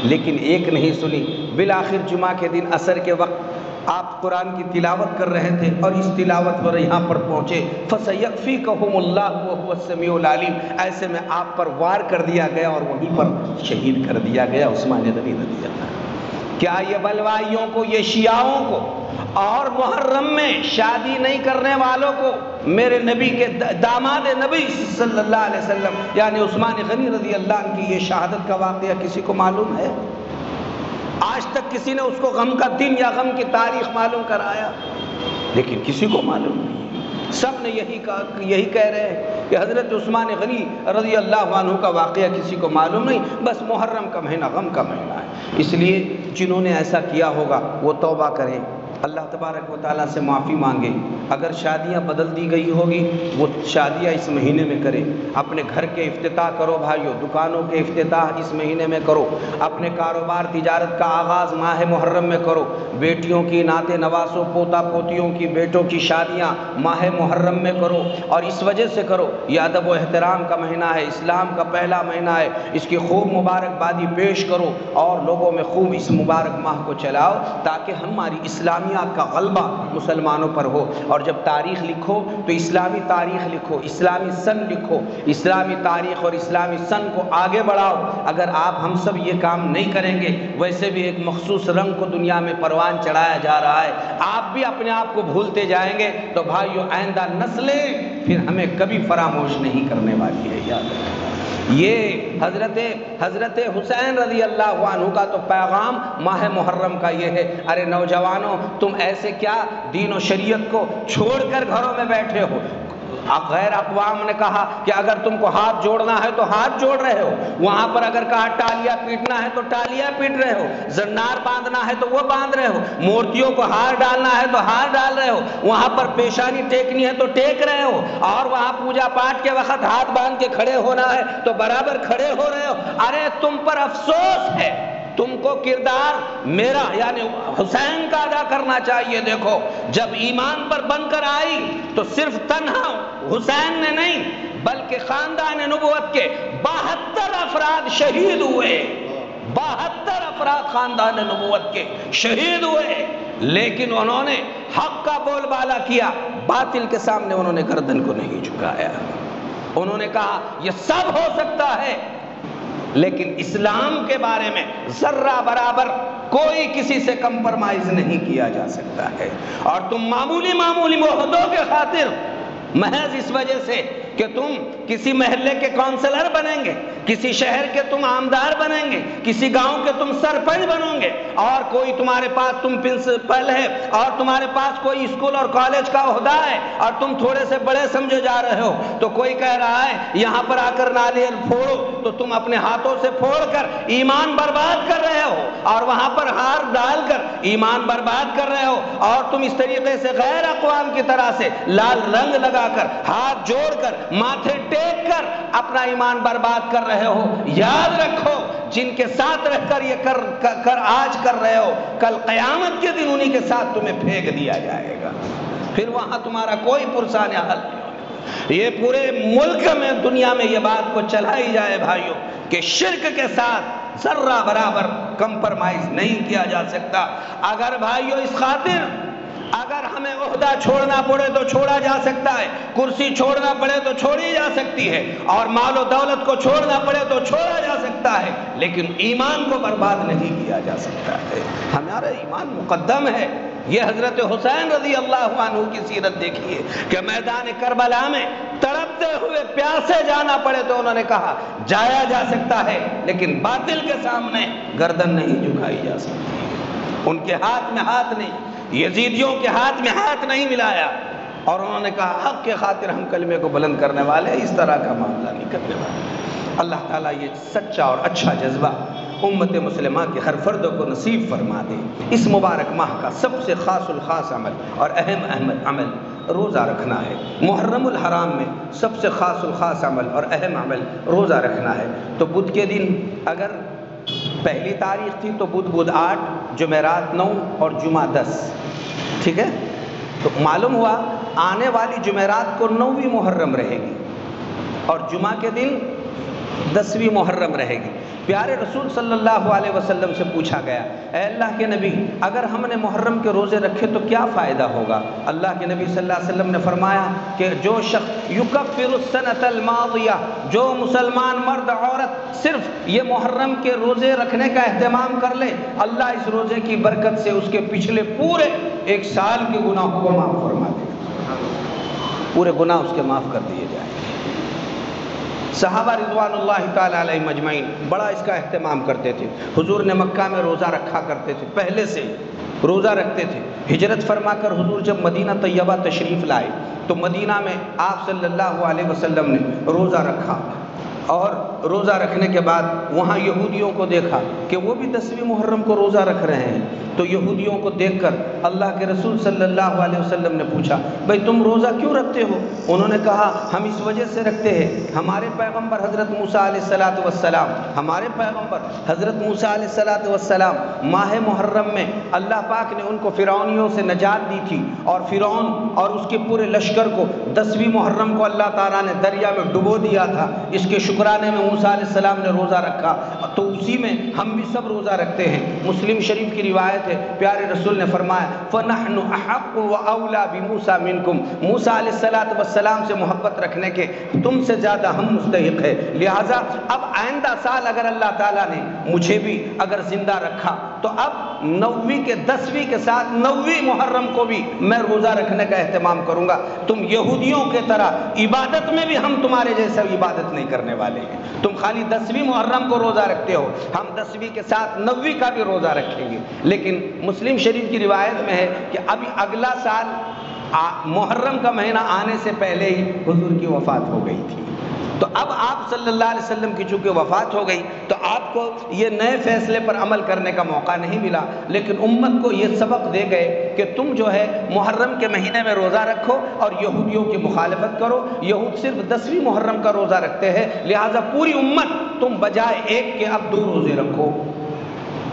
لیکن ایک نہیں سنی۔ بالآخر جمعہ کے دن عصر کے وقت آپ قرآن کی تلاوت کر رہے تھے اور اس تلاوت پر یہاں پر پہنچے، فَسَيَكْفِيكَهُمُ اللَّهُ وَهُوَ السَّمِيعُ الْعَلِيمُ، ایسے میں آپ پر وار کر دیا گیا اور وہیں پر شہید کر دیا گیا عثمان غنی رضی اللہ۔ کیا یہ بلوائیوں کو، یہ شیعوں کو اور محرم میں شادی نہیں کرنے والوں کو میرے نبی کے داماد نبی صلی اللہ علیہ وسلم یعنی عثمان غنی رضی اللہ عنہ کی یہ شہادت کا واقعہ کسی کو معلوم ہے؟ آج تک کسی نے اس کو غم کا دن یا غم کی تاریخ معلوم کرایا؟ لیکن کسی کو معلوم نہیں، سب نے یہی کہہ رہے ہیں کہ حضرت عثمان غنی رضی اللہ عنہ کا واقعہ کسی کو معلوم نہیں، بس محرم کا مہینہ غم کا مہینہ ہے۔ اس لیے جنہوں نے ایسا کیا ہوگا وہ توبہ کریں، اللہ تبارک و تعالیٰ سے معافی مانگے، اگر شادیاں بدل دی گئی ہوگی وہ شادیاں اس مہینے میں کرے، اپنے گھر کے افتتاح کرو بھائیو، دکانوں کے افتتاح اس مہینے میں کرو، اپنے کاروبار تجارت کا آغاز ماہ محرم میں کرو، بیٹیوں کی ناتے نواسوں پوتا پوتیوں کی بیٹوں کی شادیاں ماہ محرم میں کرو، اور اس وجہ سے کرو یہ ادب و احترام کا مہینہ ہے، اسلام کا پہلا مہینہ ہے، اس کی خوب مبارکبادی پیش کرو اور لوگوں میں خوب اس مبارک ماہ کو چلاؤ تاکہ ہماری اسلامی کا غلبہ مسلمانوں پر ہو۔ اور جب تاریخ لکھو تو اسلامی تاریخ لکھو، اسلامی سن لکھو، اسلامی تاریخ اور اسلامی سن کو آگے بڑھاؤ۔ اگر آپ ہم سب یہ کام نہیں کریں گے، ویسے بھی ایک مخصوص رنگ کو دنیا میں پروان چڑھایا جا رہا ہے، آپ بھی اپنے آپ کو بھولتے جائیں گے تو بھائیو آئندہ نسلیں پھر ہمیں کبھی فراموش نہیں کرنے والی ہے، یاد رکھیں۔ یہ حضرت حسین رضی اللہ عنہ کا تو پیغام ماہ محرم کا یہ ہے، ارے نوجوانوں تم ایسے کیا دین و شریعت کو چھوڑ کر گھروں میں بیٹھے ہو؟ غیر اقوام نے کہا کہ اگر تم کو ہاتھ جوڑنا ہے تو ہاتھ جوڑ رہے ہو، وہاں پر اگر کہا ٹالیاں پیٹنا ہے تو ٹالیاں پیٹ رہے ہو، زنار باندھنا ہے تو وہ باندھ رہے ہو، مورتیوں کو ہار ڈالنا ہے تو ہار ڈال رہے ہو، وہاں پر پیشانی ٹیکنی ہے تو ٹیک رہے ہو، اور وہاں پوجا پاٹ کے وقت ہاتھ باندھ کے کھڑے ہونا ہے تو برابر کھڑے ہو رہے ہو۔ ارے تم پر افسوس ہے، تم کو کردار میرا یعنی حسین کا ادا کرنا چاہیے۔ دیکھو جب ایمان پر بن کر آئی تو صرف تنہا حسین نے نہیں بلکہ خاندان نبوت کے 72 افراد شہید ہوئے، 72 افراد خاندان نبوت کے شہید ہوئے، لیکن انہوں نے حق کا بول بالا کیا، باطل کے سامنے انہوں نے گردن کو نہیں جھکایا۔ انہوں نے کہا یہ سب ہو سکتا ہے لیکن اسلام کے بارے میں ذرہ برابر کوئی کسی سے کمپرمائز نہیں کیا جا سکتا ہے، اور تم معمولی معہدوں کے خاطر محض اس وجہ سے کہ تم کسی محلے کے کونسلر بنیں گے، کسی شہر کے تم آمدار بنیں گے، کسی گاؤں کے تم سرپنچ بنو گے، اور کوئی تمہارے پاس تم پرنسپل ہے اور تمہارے پاس کوئی اسکول اور کالج کا عہدہ ہے اور تم تھوڑے سے بڑے سمجھے جا رہے ہو، تو کوئی کہہ رہا ہے یہاں پر آ کر ناریل پھوڑو، تو تم اپنے ہاتھوں سے پھوڑ کر ایمان برباد کر رہے ہو، اور وہاں پر ہار ڈال کر ایمان برباد کر رہے ہو، اور تم اس طریقے سے غیر اقوام کی طرح سے لال رنگ لگا کر، ہاتھ جوڑ کر، ماتھے ٹیک کر اپنا ایمان برباد کر رہے ہو۔ یاد رکھو جن کے ساتھ رہ کر یہ کر آج کر رہے ہو، کل قیامت کے دن انہی کے ساتھ تمہیں پھینک دیا جائے گا، پھر وہاں تمہارا کوئی پرسان حل نہیں ہوگا۔ یہ پورے ملک میں، دنیا میں یہ بات کو چلائی جائے بھائیوں کہ شرک کے ساتھ ذرہ برابر کمپرمائز نہیں کیا جا سکتا۔ اگر بھائیوں اس خاطر اگر ہمیں عہدہ چھوڑنا پڑے تو چھوڑا جا سکتا ہے، کرسی چھوڑنا پڑے تو چھوڑی جا سکتی ہے، اور مال و دولت کو چھوڑنا پڑے تو چھوڑا جا سکتا ہے، لیکن ایمان کو برباد نہیں کیا جا سکتا ہے۔ ہمارا ایمان مقدم ہے۔ یہ حضرت حسین رضی اللہ عنہ کی سیرت دیکھیے کہ میدان کربلا میں تڑپتے ہوئے پیاسے جانا پڑے تو انہوں نے کہا جایا جا سکتا ہے، لیکن باطل کے سامنے گردن نہیں جھکائی جا سکتی۔ ان کے ہاتھ میں ہاتھ نہیں، یزیدیوں کے ہاتھ میں ہاتھ نہیں ملایا، اور انہوں نے کہا حق کے خاطر ہم کلمے کو بلند کرنے والے، اس طرح کا معاملہ نہیں کرنے والے۔ اللہ تعالیٰ یہ سچا اور اچھا جذبہ امت مسلمہ کے ہر فرد کو نصیب فرما دے۔ اس مبارک ماہ کا سب سے خاص الخاص عمل اور اہم عمل روزہ رکھنا ہے۔ محرم الحرام میں سب سے خاص الخاص عمل اور اہم عمل روزہ رکھنا ہے۔ تو بدھ کے دن اگر پہلی تاریخ تھی تو بدھ 8، جمعرات 9 اور جمعہ 10، ٹھیک ہے؟ تو معلوم ہوا آنے والی جمعرات کو 9ویں محرم رہے گی اور جمعہ کے دن 10ویں محرم رہے گی۔ پیارے رسول صلی اللہ علیہ وسلم سے پوچھا گیا، اے اللہ کے نبی اگر ہم نے محرم کے روزے رکھے تو کیا فائدہ ہوگا؟ اللہ کے نبی صلی اللہ علیہ وسلم نے فرمایا کہ جو شخص یکفر السنۃ الماضیہ، جو مسلمان مرد عورت صرف یہ محرم کے روزے رکھنے کا اہتمام کر لے، اللہ اس روزے کی برکت سے اس کے پچھلے پورے 1 سال کے گناہوں کو معاف فرما دے گا، پورے گناہ اس کے معاف کر دیے جائیں گے۔ صحابہ رضوان اللہ تعالیٰ علیہ مجمعین بڑا اس کا اہتمام کرتے تھے۔ حضور نے مکہ میں روزہ رکھا کرتے تھے، پہلے سے روزہ رکھتے تھے۔ ہجرت فرما کر حضور جب مدینہ طیبہ تشریف لائے تو مدینہ میں آپ صلی اللہ علیہ وسلم نے روزہ رکھا، اور روزہ رکھنے کے بعد وہاں یہودیوں کو دیکھا کہ وہ بھی 10ویں محرم کو روزہ رکھ رہے ہیں، تو یہودیوں کو دیکھ کر اللہ کے رسول صلی اللہ علیہ وسلم نے پوچھا بھئی تم روزہ کیوں رکھتے ہو؟ انہوں نے کہا ہم اس وجہ سے رکھتے ہیں، ہمارے پیغمبر حضرت موسیٰ علیہ السلام ہمارے پیغمبر حضرت موسیٰ علیہ السلام ماہ محرم میں اللہ پاک نے ان کو فرعونیوں سے نجات دی تھی، اور فرعون اور اس کے پورے لشکر کو 10ویں محرم کو اللہ تعالیٰ نے دریا میں ڈبو دیا تھا۔ اس کے شکرانے میں موسیٰ علیہ السلام نے روزہ رکھا، تو اسی میں ہم بھی سب روزہ رکھتے ہیں۔ مسلم شریف کی روایت ہے، پیارے رسول نے فرمایا فَنَحْنُ أَحَقُّ وَأَوْلَى بِمُوسَىٰ مِنْكُمْ، موسیٰ علیہ السلام سے محبت رکھنے کے تم سے زیادہ ہم مستحق ہیں، لہٰذا اب آئندہ سال اگر اللہ تعالیٰ نے مجھے بھی اگر زندہ رکھا تو اب 9ویں کے 10ویں کے ساتھ 9ویں محرم کو بھی میں روزہ رکھنے کا اہتمام کروں گا۔ تم یہودیوں کے طرح عبادت میں بھی ہم تمہارے جیسا عبادت نہیں کرنے والے ہیں، تم خالی 10ویں محرم کو روزہ رکھتے ہو، ہم 10ویں کے ساتھ 9ویں کا بھی روزہ رکھیں گے۔ لیکن مسلم شریف کی روایت میں ہے کہ ابھی اگلا سال محرم کا مہینہ آنے سے پہلے ہی حضور کی وفات ہو گئی تھی، تو اب آپ صلی اللہ علیہ وسلم کی چونکہ وفات ہو گئی تو آپ کو یہ نئے فیصلے پر عمل کرنے کا موقع نہیں ملا، لیکن امت کو یہ سبق دے گئے کہ تم جو ہے محرم کے مہینے میں روزہ رکھو اور یہودیوں کی مخالفت کرو۔ یہود صرف 10ویں محرم کا روزہ رکھتے ہیں، لہٰذا پوری امت تم بجائے ایک کے اب 2 روزے رکھو،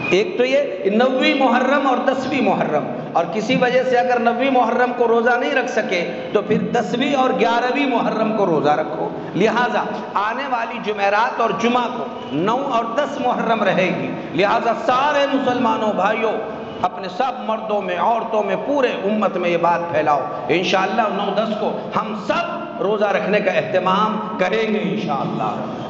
ایک تو یہ 9ویں محرم اور 10ویں محرم، اور کسی وجہ سے اگر 9ویں محرم کو روزہ نہیں رکھ سکے تو پھر 10ویں اور 11ویں محرم کو روزہ رکھو۔ لہٰذا آنے والی جمعرات اور جمعہ کو 9 اور 10 محرم رہے گی، لہٰذا سارے مسلمانوں بھائیوں اپنے سب مردوں میں عورتوں میں پورے امت میں یہ بات پھیلاؤ، انشاءاللہ 9-10 کو ہم سب روزہ رکھنے کا اہتمام کریں گے انشاءاللہ۔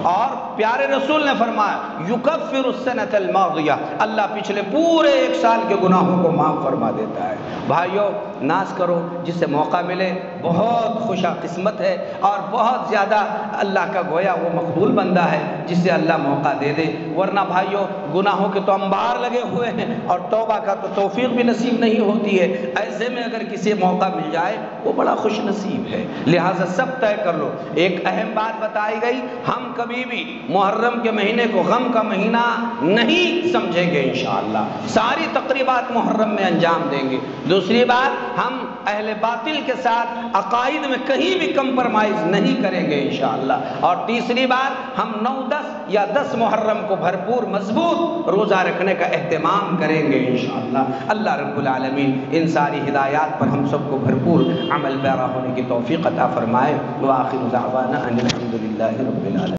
اور پیارے رسول نے فرمایا یکفر السنۃ الماضیہ، اللہ پچھلے پورے 1 سال کے گناہوں کو معاف فرما دیتا ہے۔ بھائیو ناز کرو، جسے موقع ملے بہت خوش قسمت ہے اور بہت زیادہ اللہ کا گویا وہ مقبول بندہ ہے جسے اللہ موقع دے دے، ورنہ بھائیوں گناہوں کے تو انبار لگے ہوئے ہیں اور توبہ کا تو توفیق بھی نصیب نہیں ہوتی ہے۔ ایسے میں اگر کسی موقع مل جائے وہ بڑا خوش نصیب ہے، لہٰذا سب طے کر لو۔ ایک اہم بات بتائی گئی، ہم کبھی بھی محرم کے مہینے کو غم کا مہینہ نہیں سمجھیں گے انشاءاللہ، ساری تقریبات محرم میں انجام دیں گے۔ دوسری بات، ہم اہل باطل کے ساتھ عقائد میں کہیں بھی کمپرمائز نہیں کریں گے انشاءاللہ۔ اور تیسری بات، ہم 9، 10 یا 10 محرم کو بھرپور مضبوط روزہ رکھنے کا اہتمام کریں گے انشاءاللہ۔ اللہ رب العالمین ان ساری ہدایات پر ہم سب کو بھرپور عمل پیرا ہونے کی توفیق عطا فرمائے۔ وآخر دعوانا ان الحمد للہ رب العالمین۔